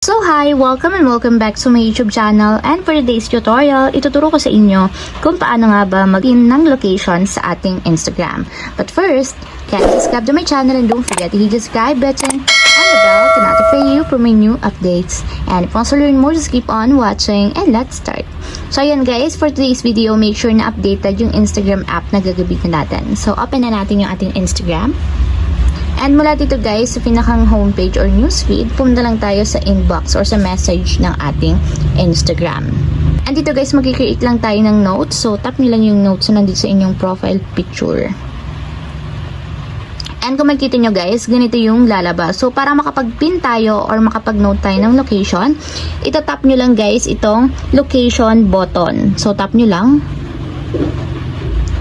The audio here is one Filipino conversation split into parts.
So hi! Welcome and welcome back to my YouTube channel, and for today's tutorial, ituturo ko sa inyo kung paano nga ba mag-in ng location sa ating Instagram. But first, kindly subscribe to my channel and don't forget to hit the subscribe button and the bell to notify you for my new updates. And if you want to learn more, just keep on watching and let's start. So ayan guys, for today's video, make sure na updated yung Instagram app na gagamitin natin. So open na natin yung ating Instagram. And mula dito guys, sa pinakang homepage or newsfeed, pumunta lang tayo sa inbox or sa message ng ating Instagram. And dito guys, mag-create lang tayo ng notes. So tap nyo lang yung notes na nandito sa inyong profile picture. And kung makikita nyo guys, ganito yung lalabas. So para makapag-pin tayo or makapag-note tayo ng location, itatap nyo lang guys itong location button. So tap nyo lang.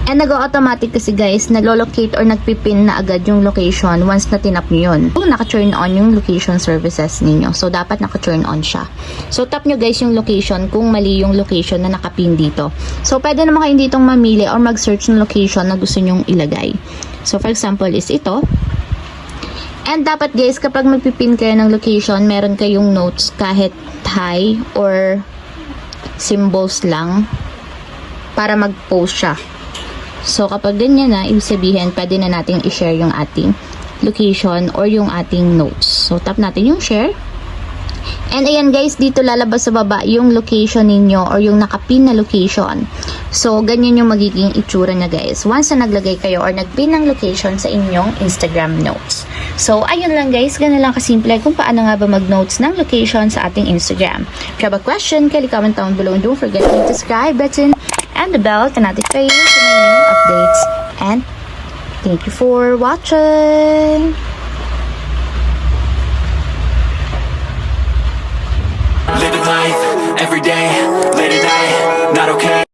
And nag-automatic kasi guys, naglo-locate or nagpipin na agad yung location once na tinap nyo yun. Naka-turn on yung location services ninyo. So, dapat naka-turn on siya. So, tap nyo guys yung location kung mali yung location na nakapin dito. So, pwede naman kayo ditong mamili or mag-search ng location na gusto nyong ilagay. So, for example is ito. And dapat guys, kapag magpipin kayo ng location, meron kayong notes kahit hi or symbols lang para mag-post siya. So, kapag ganyan na, ibig sabihin, pwede na natin i-share yung ating location or yung ating notes. So, tap natin yung share. And ayan guys, dito lalabas sa baba yung location ninyo or yung nakapin na location. So, ganyan yung magiging itsura na guys. Once na naglagay kayo or nagpin ng location sa inyong Instagram notes. So, ayun lang guys. Ganun lang kasimple kung paano nga ba mag-notes ng location sa ating Instagram. If you have a question, kindly comment down below and don't forget to hit the subscribe button and the bell to notify you for my new updates. And thank you for watching! Living life